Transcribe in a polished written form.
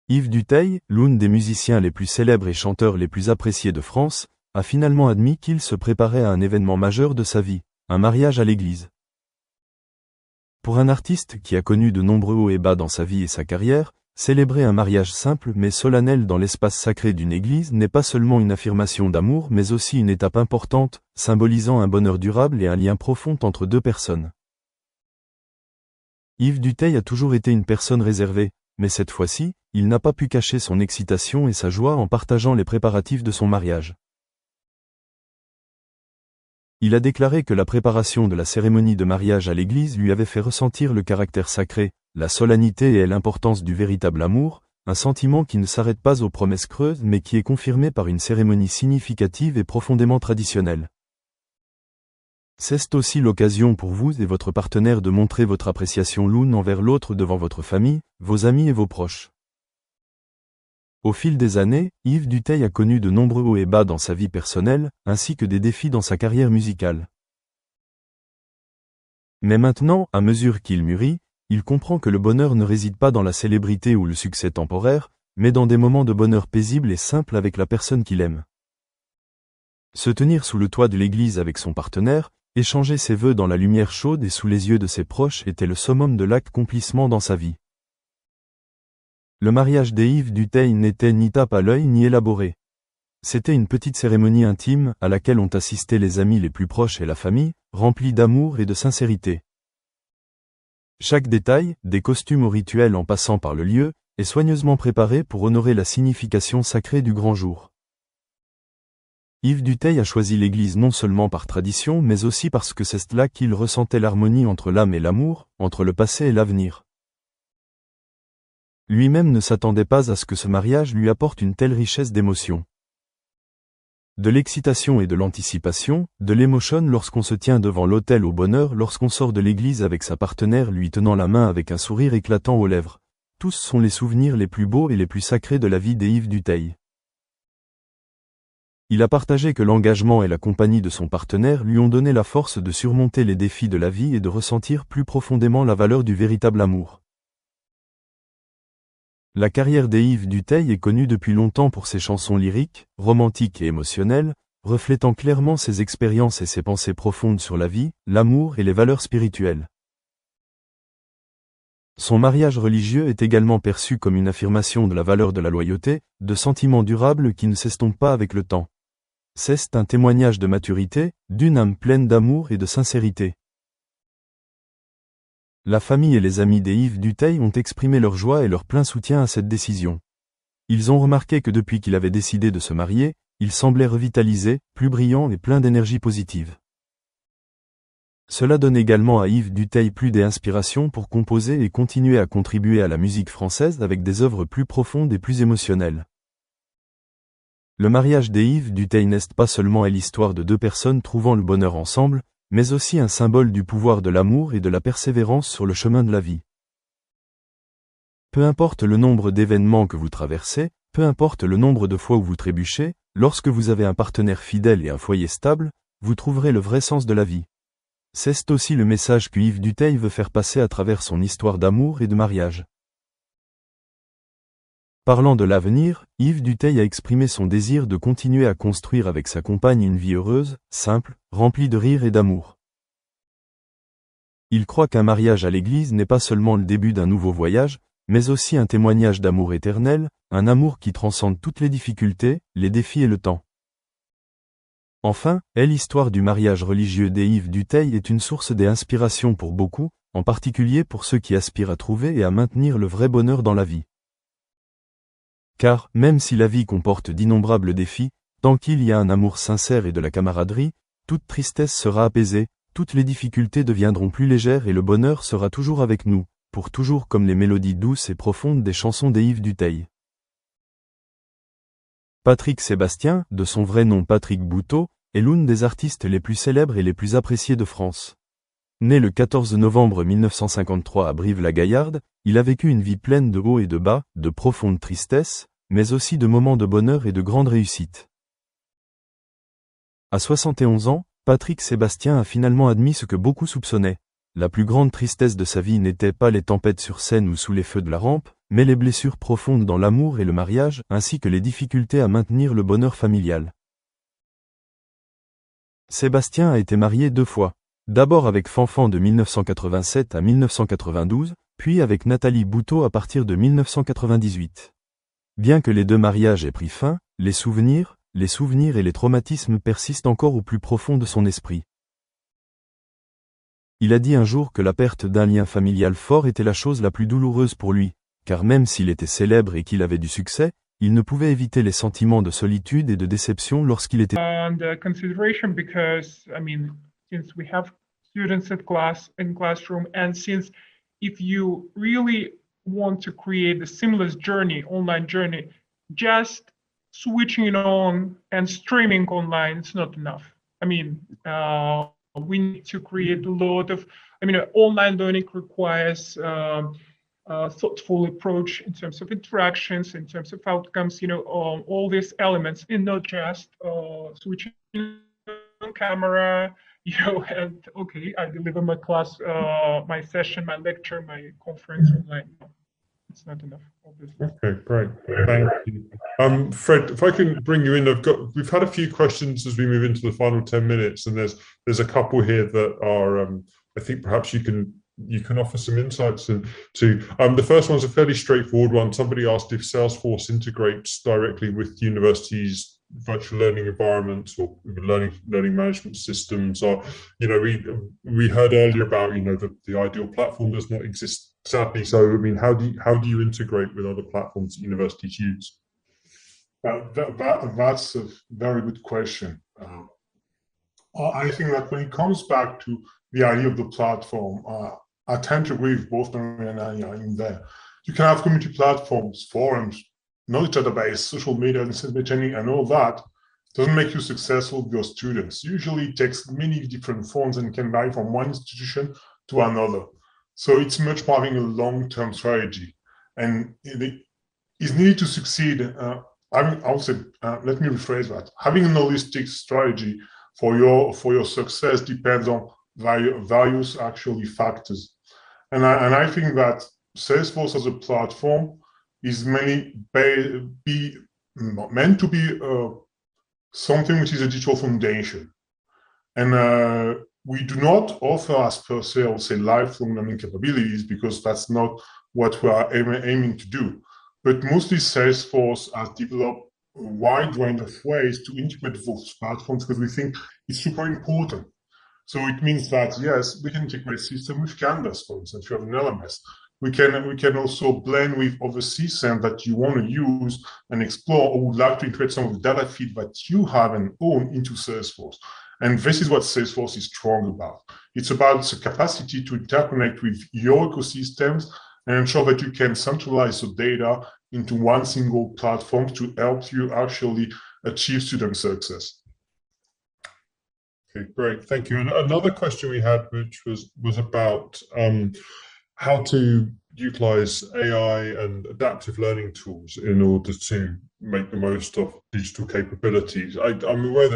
Yves Dutheil, l'un des musiciens les plus célèbres et chanteurs les plus appréciés de France, a finalement admis qu'il se préparait à un événement majeur de sa vie, un mariage à l'église. Pour un artiste qui a connu de nombreux hauts et bas dans sa vie et sa carrière, célébrer un mariage simple mais solennel dans l'espace sacré d'une église n'est pas seulement une affirmation d'amour mais aussi une étape importante, symbolisant un bonheur durable et un lien profond entre deux personnes. Yves Dutheil a toujours été une personne réservée, mais cette fois-ci, il n'a pas pu cacher son excitation et sa joie en partageant les préparatifs de son mariage. Il a déclaré que la préparation de la cérémonie de mariage à l'église lui avait fait ressentir le caractère sacré, la solennité et l'importance du véritable amour, un sentiment qui ne s'arrête pas aux promesses creuses mais qui est confirmé par une cérémonie significative et profondément traditionnelle. C'est aussi l'occasion pour vous et votre partenaire de montrer votre appréciation l'un envers l'autre devant votre famille, vos amis et vos proches. Au fil des années, Yves Dutheil a connu de nombreux hauts et bas dans sa vie personnelle, ainsi que des défis dans sa carrière musicale. Mais maintenant, à mesure qu'il mûrit, il comprend que le bonheur ne réside pas dans la célébrité ou le succès temporaire, mais dans des moments de bonheur paisible et simple avec la personne qu'il aime. Se tenir sous le toit de l'église avec son partenaire, échanger ses vœux dans la lumière chaude et sous les yeux de ses proches était le summum de l'accomplissement dans sa vie. Le mariage d'Yves Dutheil n'était ni tape à l'œil ni élaboré. C'était une petite cérémonie intime à laquelle ont assisté les amis les plus proches et la famille, remplie d'amour et de sincérité. Chaque détail, des costumes au rituel en passant par le lieu, est soigneusement préparé pour honorer la signification sacrée du grand jour. Yves Dutheil a choisi l'église non seulement par tradition mais aussi parce que c'est là qu'il ressentait l'harmonie entre l'âme et l'amour, entre le passé et l'avenir. Lui-même ne s'attendait pas à ce que ce mariage lui apporte une telle richesse d'émotions. De l'excitation et de l'anticipation, de l'émotion lorsqu'on se tient devant l'autel au bonheur lorsqu'on sort de l'église avec sa partenaire lui tenant la main avec un sourire éclatant aux lèvres. Tous sont les souvenirs les plus beaux et les plus sacrés de la vie d'Yves Dutheil. Il a partagé que l'engagement et la compagnie de son partenaire lui ont donné la force de surmonter les défis de la vie et de ressentir plus profondément la valeur du véritable amour. La carrière d'Yves Dutheil est connue depuis longtemps pour ses chansons lyriques, romantiques et émotionnelles, reflétant clairement ses expériences et ses pensées profondes sur la vie, l'amour et les valeurs spirituelles. Son mariage religieux est également perçu comme une affirmation de la valeur de la loyauté, de sentiments durables qui ne s'estompent pas avec le temps. C'est un témoignage de maturité, d'une âme pleine d'amour et de sincérité. La famille et les amis d'Yves Dutheil ont exprimé leur joie et leur plein soutien à cette décision. Ils ont remarqué que depuis qu'il avait décidé de se marier, il semblait revitalisé, plus brillant et plein d'énergie positive. Cela donne également à Yves Dutheil plus d'inspiration pour composer et continuer à contribuer à la musique française avec des œuvres plus profondes et plus émotionnelles. Le mariage d'Yves Dutheil n'est pas seulement l'histoire de deux personnes trouvant le bonheur ensemble, mais aussi un symbole du pouvoir de l'amour et de la persévérance sur le chemin de la vie. Peu importe le nombre d'événements que vous traversez, peu importe le nombre de fois où vous trébuchez, lorsque vous avez un partenaire fidèle et un foyer stable, vous trouverez le vrai sens de la vie. C'est aussi le message que Yves Dutheil veut faire passer à travers son histoire d'amour et de mariage. Parlant de l'avenir, Yves Dutheil a exprimé son désir de continuer à construire avec sa compagne une vie heureuse, simple, remplie de rire et d'amour. Il croit qu'un mariage à l'église n'est pas seulement le début d'un nouveau voyage, mais aussi un témoignage d'amour éternel, un amour qui transcende toutes les difficultés, les défis et le temps. Enfin, l'histoire du mariage religieux d'Yves Dutheil est une source d'inspiration pour beaucoup, en particulier pour ceux qui aspirent à trouver et à maintenir le vrai bonheur dans la vie. Car, même si la vie comporte d'innombrables défis, tant qu'il y a un amour sincère et de la camaraderie, toute tristesse sera apaisée, toutes les difficultés deviendront plus légères et le bonheur sera toujours avec nous, pour toujours comme les mélodies douces et profondes des chansons d'Yves Dutheil. Patrick Sébastien, de son vrai nom Patrick Bouteau, est l'un des artistes les plus célèbres et les plus appréciés de France. Né le 14 novembre 1953 à Brive-la-Gaillarde, il a vécu une vie pleine de hauts et de bas, de profonde tristesse, mais aussi de moments de bonheur et de grande réussite. À 71 ans, Patrick Sébastien a finalement admis ce que beaucoup soupçonnaient. La plus grande tristesse de sa vie n'était pas les tempêtes sur scène ou sous les feux de la rampe, mais les blessures profondes dans l'amour et le mariage, ainsi que les difficultés à maintenir le bonheur familial. Sébastien a été marié 2 fois. D'abord avec Fanfan de 1987 à 1992, puis avec Nathalie Boutot à partir de 1998. Bien que les 2 mariages aient pris fin, les souvenirs et les traumatismes persistent encore au plus profond de son esprit. Il a dit un jour que la perte d'un lien familial fort était la chose la plus douloureuse pour lui, car même s'il était célèbre et qu'il avait du succès, il ne pouvait éviter les sentiments de solitude et de déception lorsqu'il était consideration because since we have students in classroom, and since if you really want to create a seamless journey, online journey, just switching it on and streaming online is not enough. We need to create a lot of, online learning requires a thoughtful approach in terms of interactions, in terms of outcomes, all these elements, and not just switching on camera, and okay, I deliver my class, my session, my lecture, my conference online. No, it's not enough, obviously. Okay, great. Thank you. Fred, if I can bring you in, we've had a few questions as we move into the final 10 minutes, and there's a couple here that are, I think perhaps you can offer some insights into. The first one's a fairly straightforward one. Somebody asked if Salesforce integrates directly with universities' virtual learning environments or learning management systems. Or, we heard earlier about the ideal platform does not exist sadly. So, how do you integrate with other platforms that universities use? That's a very good question. I think that when it comes back to the idea of the platform, I tend to agree with both Maria and Anya in there. You can have community platforms, forums, knowledge database, social media, messaging, and all that doesn't make you successful with your students. Usually it takes many different forms and can vary from one institution to another. So it's much more having a long-term strategy. And it is needed to succeed. I would say, let me rephrase that. Having a holistic strategy for your success depends on various actually factors. And I think that Salesforce as a platform is meant to be something which is a digital foundation. And we do not offer, as per se, I would say, lifelong learning capabilities, because that's not what we are aiming to do. But mostly Salesforce has developed a wide range of ways to integrate those platforms, because we think it's super important. So it means that, yes, we can integrate system with Canvas, for instance, if you have an LMS. We can also blend with other systems that you want to use and explore, or would like to integrate some of the data feed that you have and own into Salesforce. And this is what Salesforce is strong about. It's about the capacity to interconnect with your ecosystems and ensure that you can centralize the data into one single platform to help you actually achieve student success. Okay, great, thank you. And another question we had, which was about how to utilize AI and adaptive learning tools in order to make the most of digital capabilities. I'm aware that